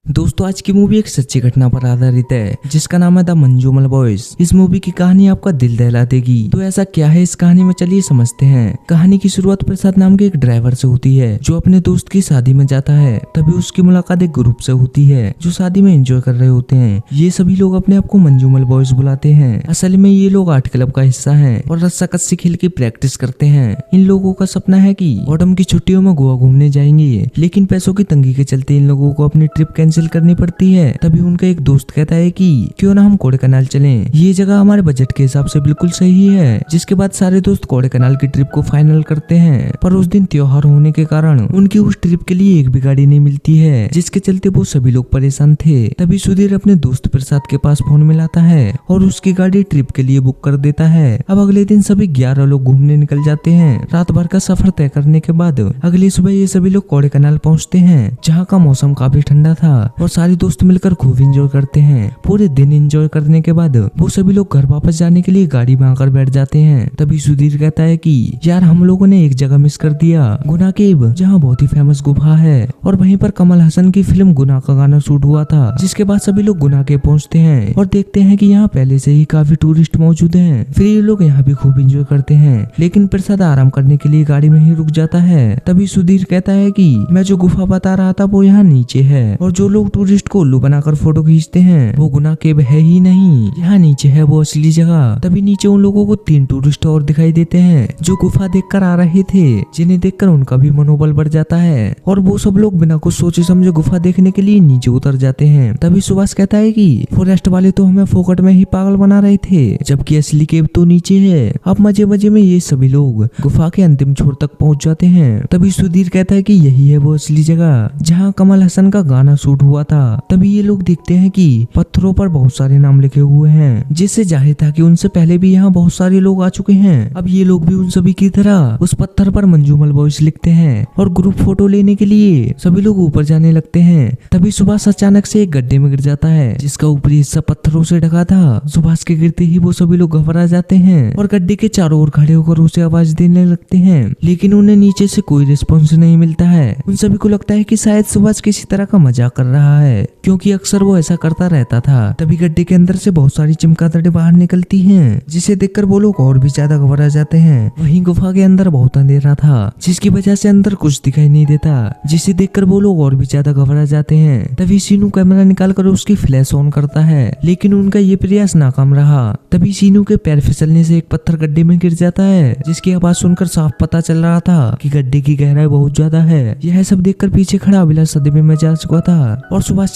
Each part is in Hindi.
दोस्तों आज की मूवी एक सच्ची घटना पर आधारित है जिसका नाम है द मंजूमल बॉयज। इस मूवी की कहानी आपका दिल दहला देगी। तो ऐसा क्या है इस कहानी में, चलिए समझते हैं। कहानी की शुरुआत प्रसाद नाम के एक ड्राइवर से होती है जो अपने दोस्त की शादी में जाता है। तभी उसकी मुलाकात एक ग्रुप से होती है जो शादी में एंजॉय कर रहे होते हैं। ये सभी लोग अपने आप को मंजूमल बॉयज बुलाते हैं। असल में ये लोग आर्ट क्लब का हिस्सा है और रस्साकस्सी खेल की प्रैक्टिस करते हैं। इन लोगों का सपना है कि ऑटम की छुट्टियों में गोवा घूमने जाएंगे, लेकिन पैसों की तंगी के चलते इन लोगों को अपनी ट्रिप कैंसिल करनी पड़ती है। तभी उनका एक दोस्त कहता है कि क्यों ना हम कोडेकनाल चलें, ये जगह हमारे बजट के हिसाब से बिल्कुल सही है। जिसके बाद सारे दोस्त कोडेकनाल की ट्रिप को फाइनल करते हैं। पर उस दिन त्योहार होने के कारण उनकी उस ट्रिप के लिए एक भी गाड़ी नहीं मिलती है, जिसके चलते वो सभी लोग परेशान थे। तभी सुधीर अपने दोस्त प्रसाद के पास फोन मिलाता है और उसकी गाड़ी ट्रिप के लिए बुक कर देता है। अब अगले दिन सभी 11 लोग घूमने निकल जाते हैं। रात भर का सफर तय करने के बाद अगली सुबह ये सभी लोग कोडेकनाल पहुंचते हैं, जहाँ का मौसम काफी ठंडा था और सारे दोस्त मिलकर खूब एंजॉय करते हैं। पूरे दिन एंजॉय करने के बाद वो सभी लोग घर वापस जाने के लिए गाड़ी में आकर बैठ जाते हैं। तभी सुधीर कहता है कि यार हम लोगों ने एक जगह मिस कर दिया, गुना केव, जहाँ बहुत ही फेमस गुफा है और वहीं पर कमल हसन की फिल्म गुना का गाना शूट हुआ था। जिसके बाद सभी लोग गुना केव पहुँचते हैं और देखते हैं कि यहाँ पहले से ही काफी टूरिस्ट मौजूद हैं। फिर ये लोग यहाँ भी खूब एंजॉय करते हैं, लेकिन प्रसाद आराम करने के लिए गाड़ी में ही रुक जाता है। तभी सुधीर कहता है कि मैं जो गुफा बता रहा था वो यहाँ नीचे है और जो लोग टूरिस्ट को उल्लू बनाकर फोटो खींचते हैं वो गुना केव है ही नहीं, यहाँ नीचे है वो असली जगह। तभी नीचे उन लोगों को 3 टूरिस्ट और दिखाई देते हैं जो गुफा देखकर आ रहे थे, जिन्हें देखकर उनका भी मनोबल बढ़ जाता है और वो सब लोग बिना कुछ सोचे समझे गुफा देखने के लिए नीचे उतर जाते हैं। तभी सुभाष कहता है कि फॉरेस्ट वाले तो हमें फोकट में ही पागल बना रहे थे, जबकि असली केव तो नीचे है। अब मजे मजे में ये सभी लोग गुफा के अंतिम छोर तक पहुंच जाते हैं। तभी सुधीर कहता है कि यही है वो असली जगह जहाँ कमल हसन का गाना शूट हुआ था। तभी ये लोग देखते हैं कि पत्थरों पर बहुत सारे नाम लिखे हुए हैं, जिससे जाहिर था कि उनसे पहले भी यहाँ बहुत सारे लोग आ चुके हैं। अब ये लोग भी उन सभी की तरह उस पत्थर पर मंजूमल बॉयज लिखते हैं और ग्रुप फोटो लेने के लिए सभी लोग ऊपर जाने लगते हैं। तभी सुभाष अचानक से एक गड्ढे में गिर जाता है जिसका ऊपरी हिस्सा पत्थरों से ढका था। सुभाष के गिरते ही वो सभी लोग घबरा जाते हैं और गड्ढे के चारों ओर खड़े होकर उसे आवाज देने लगते हैं, लेकिन उन्हें नीचे से कोई रिस्पॉन्स नहीं मिलता है। उन सभी को लगता है कि शायद सुभाष किसी तरह का मजाक कर रहा है, क्योंकि अक्सर वो ऐसा करता रहता था। तभी गड्ढे के अंदर से बहुत सारी चमगादड़ें बाहर निकलती हैं, जिसे देखकर वो लोग और भी ज्यादा घबरा जाते हैं। वहीं गुफा के अंदर बहुत अंधेरा था, जिसकी वजह से अंदर कुछ दिखाई नहीं देता, जिसे देखकर वो लोग और भी ज्यादा घबरा जाते हैं। तभी सीनू कैमरा निकालकर उसकी फ्लैश ऑन करता है, लेकिन उनका ये प्रयास नाकाम रहा। तभी सीनू के पैर फिसलने से एक पत्थर गड्ढे में गिर जाता है, जिसकी आवाज सुनकर साफ पता चल रहा था कि गड्ढे की गहराई बहुत ज्यादा है। यह सब देखकर पीछे खड़ा अभिलाष सदमे में जा चुका था और सुभाष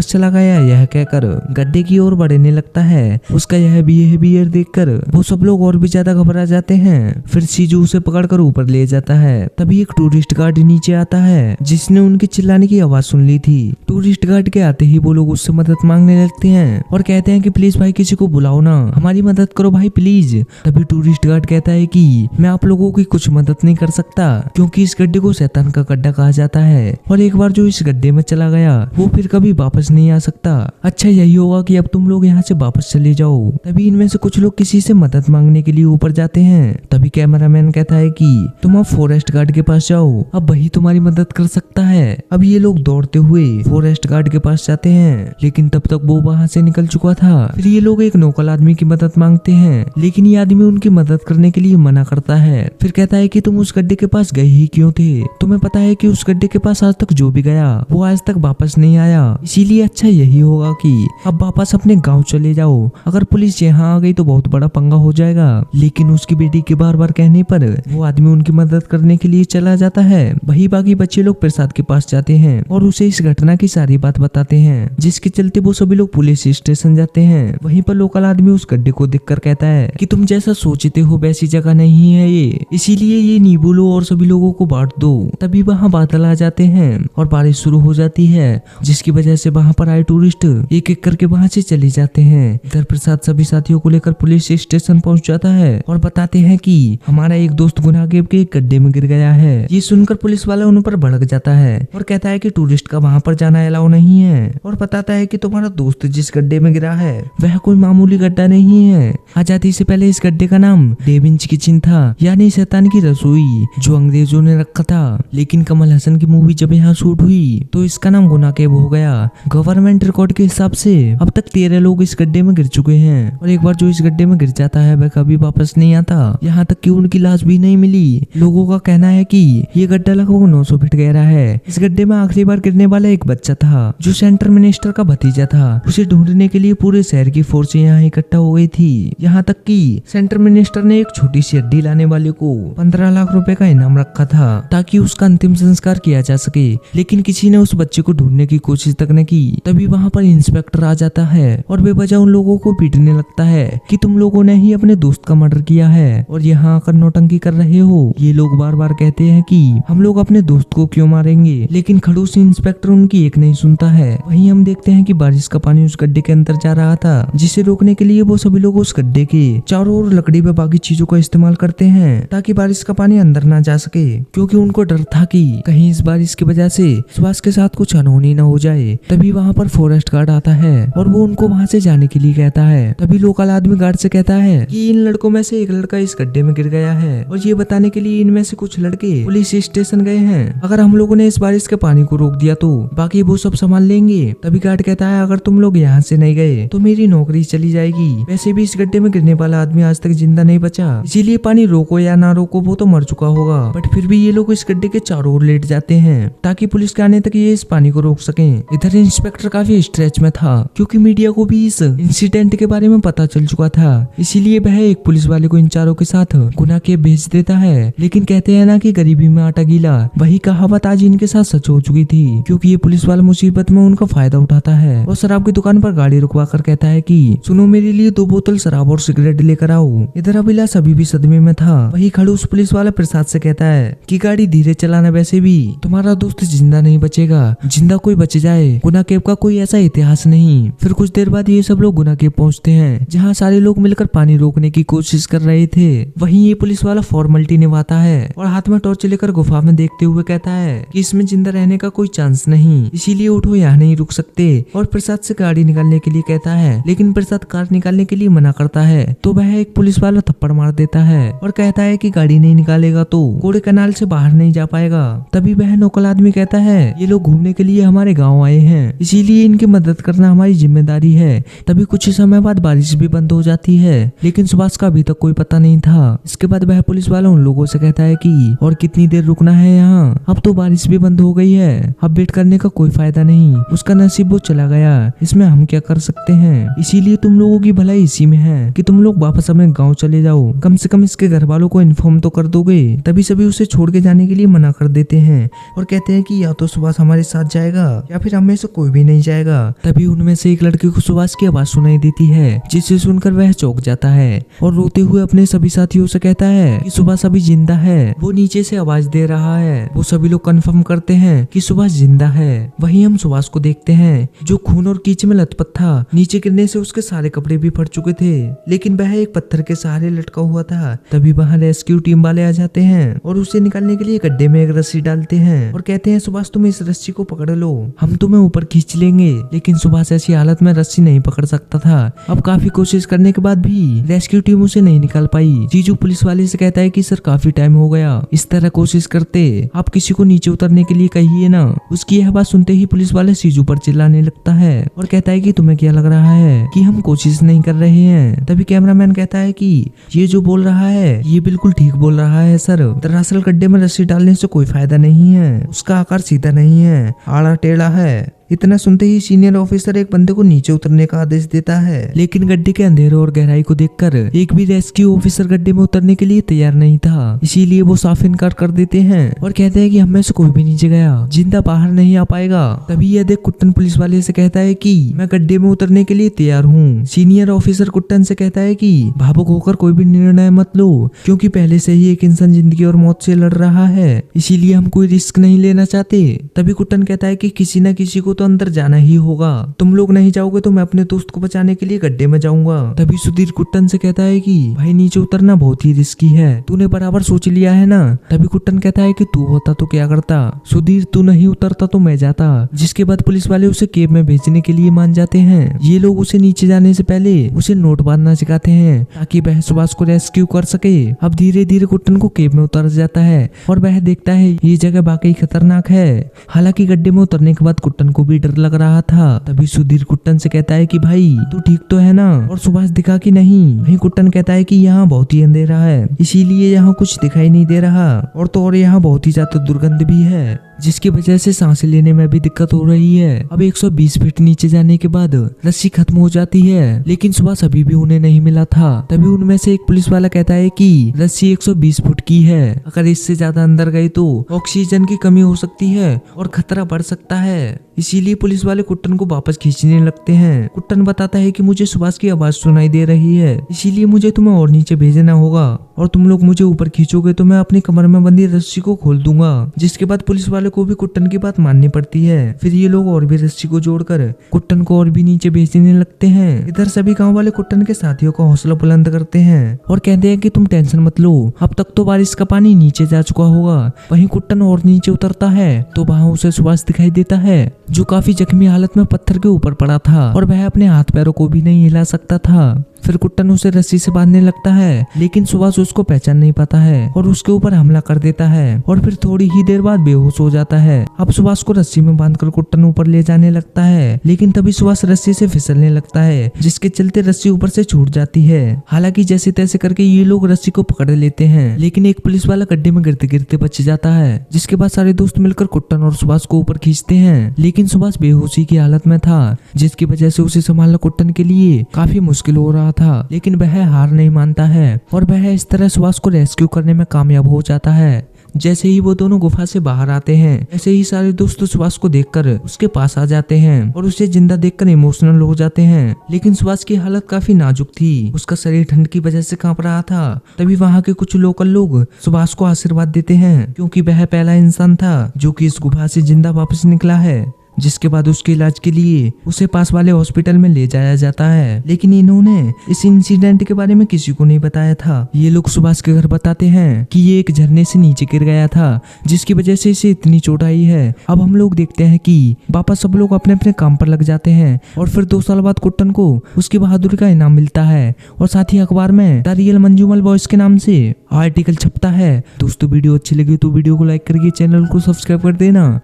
चला गया यह कहकर गड्ढे की ओर बढ़ने लगता है। उसका यह बिहेवियर देखकर वो सब लोग और भी ज्यादा घबरा जाते हैं। फिर सीजू उसे पकड़कर ऊपर ले जाता है। तभी एक टूरिस्ट गार्ड नीचे आता है, जिसने उनके चिल्लाने की आवाज सुन ली थी। टूरिस्ट गार्ड के आते ही वो लोग उससे मदद मांगने लगते हैं और कहते हैं कि प्लीज भाई किसी को बुलाओ ना, हमारी मदद करो भाई प्लीज। तभी टूरिस्ट गार्ड कहता है कि मैं आप लोगों की कुछ मदद नहीं कर सकता, क्योंकि इस गड्ढे को शैतान का गड्ढा कहा जाता है और एक बार जो इस गड्ढे में चला गया वो फिर कभी वापस नहीं आ सकता। अच्छा यही होगा कि अब तुम लोग यहाँ से वापस चले जाओ। तभी इनमें से कुछ लोग किसी से मदद मांगने के लिए ऊपर जाते हैं। तभी कैमरामैन कहता है कि तुम अब फॉरेस्ट गार्ड के पास जाओ, अब वही तुम्हारी मदद कर सकता है। अब ये लोग दौड़ते हुए फॉरेस्ट गार्ड के पास जाते हैं, लेकिन तब तक वो वहाँ से निकल चुका था। फिर ये लोग एक लोकल आदमी की मदद मांगते हैं, लेकिन ये आदमी उनकी मदद करने के लिए मना करता है। फिर कहता है कि तुम उस गड्ढे के पास गए ही क्यों थे, तुम्हें पता है कि उस गड्ढे के पास आज तक जो भी गया वो आज तक वापस नहीं आया, इसीलिए अच्छा यही होगा कि अब वापस अपने गांव चले जाओ। अगर पुलिस यहाँ आ गई तो बहुत बड़ा पंगा हो जाएगा। लेकिन उसकी बेटी के बार बार कहने पर वो आदमी उनकी मदद करने के लिए चला जाता है। वही बाकी बच्चे लोग प्रसाद के पास जाते हैं और उसे इस घटना की सारी बात बताते हैं, जिसके चलते वो सभी लोग पुलिस स्टेशन जाते हैं। वहीं पर लोकल आदमी उस गड्ढे को देखकर कहता है कि तुम जैसा सोचते हो वैसी जगह नहीं है ये, इसीलिए ये नहीं बोलो और सभी लोगों को बांट दो। तभी वहाँ बादल आ जाते हैं और बारिश शुरू हो जाती है, जिसकी वजह से वहाँ पर आए टूरिस्ट एक एक करके वहाँ से चले जाते हैं। इधर प्रसाद सभी साथियों को लेकर पुलिस स्टेशन पहुँच जाता है और बताते हैं कि हमारा एक दोस्त गुना केव के एक गड्ढे में गिर गया है। ये सुनकर पुलिस वाला उन पर भड़क जाता है और कहता है कि टूरिस्ट का वहाँ पर जाना अलाउ नहीं है और बताता है कि तुम्हारा दोस्त जिस गड्ढे में गिरा है वह कोई मामूली गड्ढा नहीं है। आजादी से पहले इस गड्ढे का नाम डेविंच किचन था, यानी शैतान की रसोई, जो अंग्रेजों ने रखा था। लेकिन कमल हसन की मूवी जब यहाँ शूट हुई तो इसका नाम गुना केव हो गया। बताया गवर्नमेंट रिकॉर्ड के हिसाब से अब तक 13 लोग इस गड्ढे में गिर चुके हैं और एक बार जो इस गड्ढे में गिर जाता है वह कभी वापस नहीं आता। यहाँ तक कि उनकी लाश भी नहीं मिली। लोगों का कहना है कि ये गड्ढा लगभग 900 फीट गहरा है। इस गड्ढे में आखिरी बार गिरने वाला एक बच्चा था जो सेंटर मिनिस्टर का भतीजा था। उसे ढूंढने के लिए पूरे शहर की फोर्स यहाँ इकट्ठा हो गई थी। यहाँ तक कि सेंटर मिनिस्टर ने एक छोटी सी हड्डी लाने वाले को 15 लाख रुपए का इनाम रखा था ताकि उसका अंतिम संस्कार किया जा सके, लेकिन किसी ने उस बच्चे को ढूंढने की कोशिश तक न की। तभी वहाँ पर इंस्पेक्टर आ जाता है और बेवजह उन लोगों को पीटने लगता है कि तुम लोगों ने ही अपने दोस्त का मर्डर किया है और यहाँ आकर नौटंकी कर रहे हो। ये लोग बार बार कहते हैं कि हम लोग अपने दोस्त को क्यों मारेंगे, लेकिन खड़ूस इंस्पेक्टर उनकी एक नहीं सुनता है। वहीं हम देखते हैं कि बारिश का पानी उस गड्ढे के अंदर जा रहा था, जिसे रोकने के लिए वो सभी लोग उस गड्ढे के चारों ओर लकड़ी व बाकी चीजों का इस्तेमाल करते हैं ताकि बारिश का पानी अंदर ना जा सके, क्योंकि उनको डर था कि कहीं इस बारिश की वजह से सुभाष के साथ कुछ अनहोनी न हो जाए। तभी वहाँ पर फॉरेस्ट गार्ड आता है और वो उनको वहाँ से जाने के लिए कहता है। तभी लोकल आदमी गार्ड से कहता है कि इन लड़कों में से एक लड़का इस गड्ढे में गिर गया है और ये बताने के लिए इनमें से कुछ लड़के पुलिस स्टेशन गए हैं। अगर हम लोगों ने इस बारिश के पानी को रोक दिया तो बाकी वो सब संभाल लेंगे। तभी गार्ड कहता है अगर तुम लोग यहाँ से नहीं गए तो मेरी नौकरी चली जाएगी। वैसे भी इस गड्ढे में गिरने वाला आदमी आज तक जिंदा नहीं बचा, इसीलिए पानी रोको या ना रोको वो तो मर चुका होगा। बट फिर भी ये लोग इस गड्ढे के चारों ओर लेट जाते हैं ताकि पुलिस के आने तक ये इस पानी को रोक सकें। इधर इंस्पेक्टर काफी स्ट्रेच में था क्योंकि मीडिया को भी इस इंसिडेंट के बारे में पता चल चुका था, इसीलिए वह एक पुलिस वाले को इन चारों के साथ गुना के भेज देता है। लेकिन कहते हैं ना कि गरीबी में आटा गीला, वही कहावत आज इनके साथ सच हो चुकी थी, क्योंकि ये पुलिस वाला मुसीबत में उनका फायदा उठाता है और शराब की दुकान पर गाड़ी रुकवा कर कहता है कि सुनो मेरे लिए 2 बोतल शराब और सिगरेट लेकर आओ। इधर अभिलाष अभी भी सदमे में था। वही खड़ूस पुलिस वाला प्रसाद से कहता है कि गाड़ी धीरे चलाना, वैसे भी तुम्हारा दोस्त जिंदा नहीं बचेगा, जिंदा कोई बच जाए गुना केव का कोई ऐसा इतिहास नहीं। फिर कुछ देर बाद ये सब लोग गुना केव पहुंचते हैं जहाँ सारे लोग मिलकर पानी रोकने की कोशिश कर रहे थे। वहीं ये पुलिस वाला फॉर्मेलिटी निभाता है और हाथ में टॉर्च लेकर गुफा में देखते हुए कहता है कि इसमें जिंदा रहने का कोई चांस नहीं, इसीलिए उठो, यहाँ नहीं रुक सकते। और प्रसाद से गाड़ी निकालने के लिए कहता है, लेकिन प्रसाद कार निकालने के लिए मना करता है तो वह एक पुलिस वाला थप्पड़ मार देता है और कहता है कि गाड़ी नहीं निकालेगा तो कोड़े कनाल से बाहर नहीं जा पाएगा। तभी वह लोकल आदमी कहता है ये लोग घूमने के लिए हमारे गाँव आए हैं, इसीलिए इनकी मदद करना हमारी जिम्मेदारी है। तभी कुछ समय बाद बारिश भी बंद हो जाती है, लेकिन सुभाष का अभी तक कोई पता नहीं था। इसके बाद वह पुलिस वाला उन लोगों से कहता है कि और कितनी देर रुकना है यहाँ, अब तो बारिश भी बंद हो गई है, अब वेट करने का कोई फायदा नहीं, उसका नसीब वो चला गया, इसमें हम क्या कर सकते हैं। इसीलिए तुम लोगों की भलाई इसी में है कि तुम लोग वापस अपने गाँव चले जाओ, कम से कम इसके घर वालों को इन्फॉर्म तो कर दोगे। तभी सभी उसे छोड़ के जाने के लिए मना कर देते हैं और कहते हैं कि या तो सुभाष हमारे साथ जाएगा या फिर हमें से कोई भी नहीं जाएगा। तभी उनमें से एक लड़के को सुभाष की आवाज सुनाई देती है, जिसे सुनकर वह चौंक जाता है और रोते हुए अपने सभी साथियों से कहता है कि सुभाष अभी जिंदा है, वो नीचे से आवाज दे रहा है। वो सभी लोग कंफर्म करते हैं कि सुभाष जिंदा है। वहीं हम सुभाष को देखते हैं जो खून और कीचड़ में लथपथ था, नीचे गिरने से उसके सारे कपड़े भी फट चुके थे, लेकिन वह एक पत्थर के सहारे लटका हुआ था। तभी वहाँ रेस्क्यू टीम वाले आ जाते हैं और उसे निकालने के लिए गड्ढे में एक रस्सी डालते हैं और कहते हैं सुभाष तुम इस रस्सी को पकड़ लो, हम तुम्हें ऊपर खींच लेंगे। लेकिन सुभाष ऐसी हालत में रस्सी नहीं पकड़ सकता था। अब काफी कोशिश करने के बाद भी रेस्क्यू टीम उसे नहीं निकाल पाई। जीजू पुलिस वाले से कहता है कि सर काफी टाइम हो गया इस तरह कोशिश करते, आप किसी को नीचे उतरने के लिए कहिए ना। उसकी यह बात सुनते ही पुलिस वाले जीजू पर चिल्लाने लगता है और कहता है कि तुम्हें क्या लग रहा है कि हम कोशिश नहीं कर रहे हैं। तभी कैमरामैन कहता है कि ये जो बोल रहा है ये बिल्कुल ठीक बोल रहा है सर, दरअसल गड्ढे में रस्सी डालने से कोई फायदा नहीं है, उसका आकार सीधा नहीं है, आड़ा टेढ़ा है। इतना सुनते ही सीनियर ऑफिसर एक बंदे को नीचे उतरने का आदेश देता है, लेकिन गड्ढे के अंधेरे और गहराई को देखकर एक भी रेस्क्यू ऑफिसर गड्ढे में उतरने के लिए तैयार नहीं था, इसीलिए वो साफ इनकार कर देते हैं और कहते हैं कि हम में से कोई भी नीचे गया जिंदा बाहर नहीं आ पाएगा। तभी यह देख कुट्टन पुलिस वाले से कहता है कि मैं गड्ढे में उतरने के लिए तैयार हूँ। सीनियर ऑफिसर कुट्टन से कहता है कि भावुक होकर कोई भी निर्णय मत लो, क्योंकि पहले से ही एक इंसान जिंदगी और मौत से लड़ रहा है, इसीलिए हम कोई रिस्क नहीं लेना चाहते। तभी कुट्टन कहता है कि किसी न किसी को तो अंदर जाना ही होगा, तुम लोग नहीं जाओगे तो मैं अपने दोस्त को बचाने के लिए गड्ढे में जाऊंगा। तभी सुधीर कुट्टन से कहता है कि भाई नीचे उतरना बहुत ही रिस्की है, तूने बराबर सोच लिया है ना। तभी कुट्टन कहता है कि तू होता तो क्या करता सुधीर, तू नहीं उतरता तो मैं जाता। जिसके बाद पुलिस वाले उसे केब में भेजने के लिए मान जाते हैं। ये लोग उसे नीचे जाने से पहले उसे नोट बांधना सिखाते हैं ताकि वह सुभाष को रेस्क्यू कर सके। अब धीरे धीरे कुट्टन को केब में उतर जाता है और वह देखता है ये जगह वाकई खतरनाक है। हालांकि गड्ढे में उतरने के बाद कुट्टन को भी डर लग रहा था। तभी सुधीर कुट्टन से कहता है कि भाई तू ठीक तो है ना, और सुभाष दिखा कि नहीं। वहीं कुट्टन कहता है कि यहाँ बहुत ही अंधेरा है, इसीलिए यहाँ कुछ दिखाई नहीं दे रहा, और तो और यहाँ बहुत ही ज्यादा दुर्गंध भी है, जिसकी वजह से सांसें लेने में भी दिक्कत हो रही है। अब 120 फीट नीचे जाने के बाद रस्सी खत्म हो जाती है, लेकिन सुभाष अभी भी उन्हें नहीं मिला था। तभी उनमें से एक पुलिस वाला कहता है कि रस्सी 120 फुट की है, अगर इससे ज्यादा अंदर गए तो ऑक्सीजन की कमी हो सकती है और खतरा बढ़ सकता है। इसीलिए पुलिस वाले कुट्टन को वापस खींचने लगते हैं। कुट्टन बताता है कि मुझे सुभाष की आवाज सुनाई दे रही है, इसीलिए मुझे तुम्हें और नीचे भेजना होगा, और तुम लोग मुझे ऊपर खींचोगे तो मैं अपनी कमर में बंधी रस्सी को खोल दूंगा। जिसके बाद पुलिस वाले को भी कुट्टन की बात माननी पड़ती है। फिर ये लोग और भी रस्सी को जोड़कर कुट्टन को और भी नीचे भेजने लगते हैं। इधर सभी गांव वाले कुट्टन के साथियों का हौसला बुलंद करते हैं और कहते हैं कि तुम टेंशन मत लो, अब तक तो बारिश का पानी नीचे जा चुका होगा। वहीं कुट्टन और नीचे उतरता है तो वहां उसे सुभाष दिखाई देता है, जो काफी जख्मी हालत में पत्थर के ऊपर पड़ा था और वह अपने हाथ पैरों को भी नहीं हिला सकता था। फिर कुट्टन उसे रस्सी से बांधने लगता है, लेकिन सुभाष उसको पहचान नहीं पाता है और उसके ऊपर हमला कर देता है, और फिर थोड़ी ही देर बाद बेहोश हो जाता है। अब सुभाष को रस्सी में बांधकर कुट्टन ऊपर ले जाने लगता है, लेकिन तभी सुभाष रस्सी से फिसलने लगता है, जिसके चलते रस्सी ऊपर से छूट जाती है। हालांकि जैसे तैसे करके ये लोग रस्सी को पकड़ लेते हैं, लेकिन एक पुलिस वाला गड्ढे में गिरते गिरते बच जाता है, जिसके बाद सारे दोस्त मिलकर कुट्टन और सुभाष को ऊपर खींचते हैं। लेकिन सुभाष बेहोशी की हालत में था, जिसकी वजह से उसे संभालना कुट्टन के लिए काफी मुश्किल हो रहा था, लेकिन वह हार नहीं मानता है और वह इस तरह सुभाष को रेस्क्यू करने में कामयाब हो जाता है। जैसे ही वो दोनों गुफा से बाहर आते हैं, ऐसे ही सारे दोस्त सुभाष को देखकर उसके पास आ जाते हैं और उसे जिंदा देखकर इमोशनल हो जाते हैं। लेकिन सुभाष की हालत काफी नाजुक थी, उसका शरीर ठंड की वजह से कांप रहा था। तभी वहाँ के कुछ लोकल लोग सुभाष को आशीर्वाद देते हैं, क्योंकि वह पहला इंसान था जो कि इस गुफा से जिंदा वापस निकला है। जिसके बाद उसके इलाज के लिए उसे पास वाले हॉस्पिटल में ले जाया जाता है, लेकिन इन्होंने इस इंसिडेंट के बारे में किसी को नहीं बताया था। ये लोग सुभाष के घर बताते हैं कि ये एक झरने से नीचे गिर गया था, जिसकी वजह से इसे इतनी चोट आई है। अब हम लोग देखते हैं कि वापस सब लोग अपने अपने काम पर लग जाते हैं, और फिर 2 साल बाद कुट्टन को उसकी बहादुरी का इनाम मिलता है, और साथ ही अखबार में द रियल मंजूमल बॉयज के नाम से आर्टिकल छपता है। दोस्तों वीडियो अच्छी लगी तो वीडियो को लाइक करके चैनल को सब्सक्राइब कर देना।